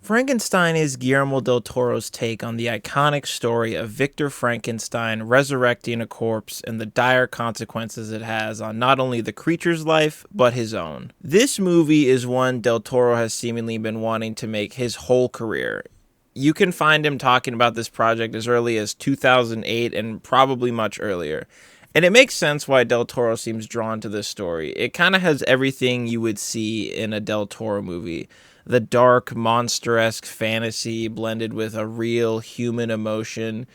Frankenstein is Guillermo del Toro's take on the iconic story of Victor Frankenstein resurrecting a corpse and the dire consequences it has on not only the creature's life, but his own. This movie is one del Toro has seemingly been wanting to make his whole career. You can find him talking about this project as early as 2008 and probably much earlier. And it makes sense why del Toro seems drawn to this story. It kind of has everything you would see in a del Toro movie. The dark, monster-esque fantasy blended with a real human emotion.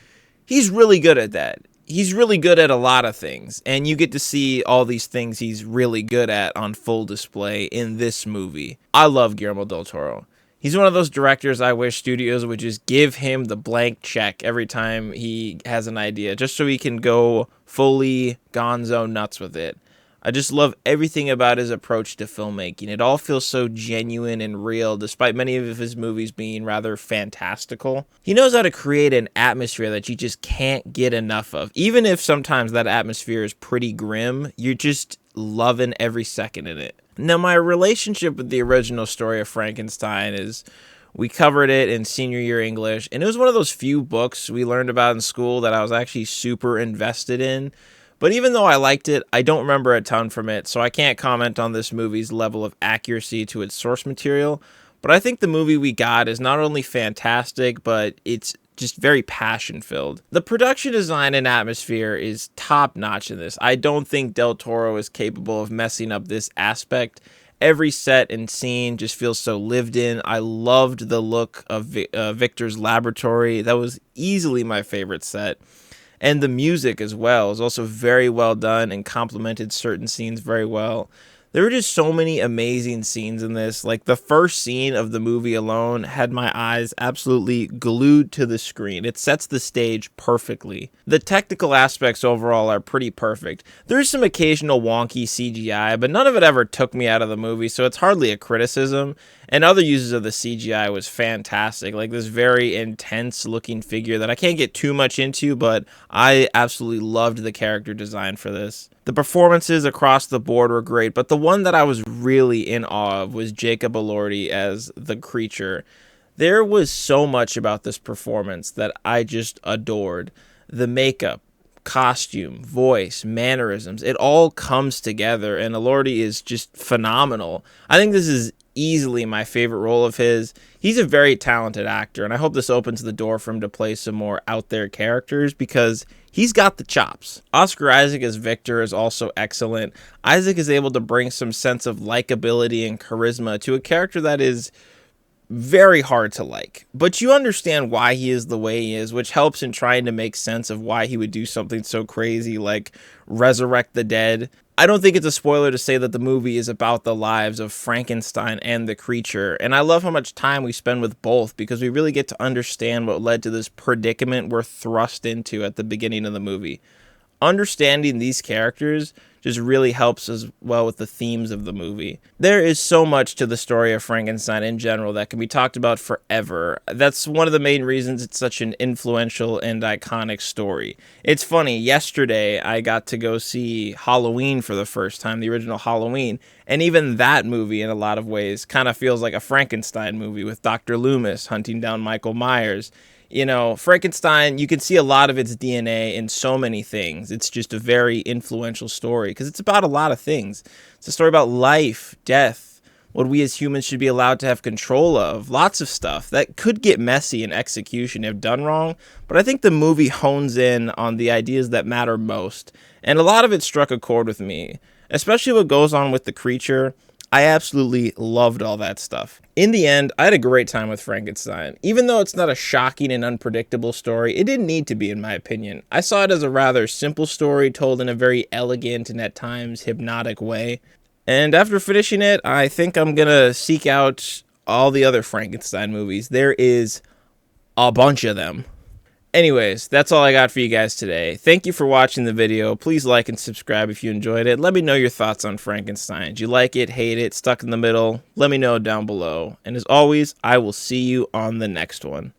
He's really good at that. He's really good at a lot of things, and you get to see all these things he's really good at on full display in this movie. I love Guillermo del Toro. He's one of those directors I wish studios would just give him the blank check every time he has an idea, just so he can go fully gonzo nuts with it. I just love everything about his approach to filmmaking. It all feels so genuine and real, despite many of his movies being rather fantastical. He knows how to create an atmosphere that you just can't get enough of. Even if sometimes that atmosphere is pretty grim, you're just loving every second in it. Now, my relationship with the original story of Frankenstein is, we covered it in senior year English, and it was one of those few books we learned about in school that I was actually super invested in. But even though I liked it, I don't remember a ton from it, so I can't comment on this movie's level of accuracy to its source material. But I think the movie we got is not only fantastic, but it's just very passion-filled. The production design and atmosphere is top-notch in this. I don't think del Toro is capable of messing up this aspect. Every set and scene just feels so lived in. I loved the look of Victor's laboratory. That was easily my favorite set. And the music as well is also very well done and complemented certain scenes very well. There were just so many amazing scenes in this. Like, the first scene of the movie alone had my eyes absolutely glued to the screen. It sets the stage perfectly. The technical aspects overall are pretty perfect. There's some occasional wonky CGI, but none of it ever took me out of the movie, so it's hardly a criticism. And other uses of the CGI was fantastic. Like this very intense looking figure that I can't get too much into, but I absolutely loved the character design for this. The performances across the board were great, but the one that I was really in awe of was Jacob Elordi as the creature. There was so much about this performance that I just adored. The makeup, costume, voice, mannerisms, it all comes together, and Elordi is just phenomenal. I think this is easily my favorite role of his. He's a very talented actor, and I hope this opens the door for him to play some more out there characters because he's got the chops. Oscar Isaac as Victor is also excellent. Isaac is able to bring some sense of likability and charisma to a character that is very hard to like, but you understand why he is the way he is, which helps in trying to make sense of why he would do something so crazy like resurrect the dead. I don't think it's a spoiler to say that the movie is about the lives of Frankenstein and the creature, and I love how much time we spend with both because we really get to understand what led to this predicament we're thrust into at the beginning of the movie. Understanding these characters just really helps as well with the themes of the movie. There is so much to the story of Frankenstein in general that can be talked about forever. That's one of the main reasons it's such an influential and iconic story. It's funny, yesterday I got to go see Halloween for the first time, the original Halloween, and even that movie in a lot of ways kind of feels like a Frankenstein movie with Dr. Loomis hunting down Michael Myers. You know, Frankenstein, you can see a lot of its DNA in so many things. It's just a very influential story because it's about a lot of things. It's a story about life, death, what we as humans should be allowed to have control of. Lots of stuff that could get messy in execution if done wrong, but I think the movie hones in on the ideas that matter most. And a lot of it struck a chord with me, especially what goes on with the creature. I absolutely loved all that stuff. In the end, I had a great time with Frankenstein. Even though it's not a shocking and unpredictable story, it didn't need to be, in my opinion. I saw it as a rather simple story told in a very elegant and at times hypnotic way. And after finishing it, I think I'm gonna seek out all the other Frankenstein movies. There is a bunch of them. Anyways, that's all I got for you guys today. Thank you for watching the video. Please like and subscribe if you enjoyed it. Let me know your thoughts on Frankenstein. Do you like it, hate it, stuck in the middle? Let me know down below. And as always, I will see you on the next one.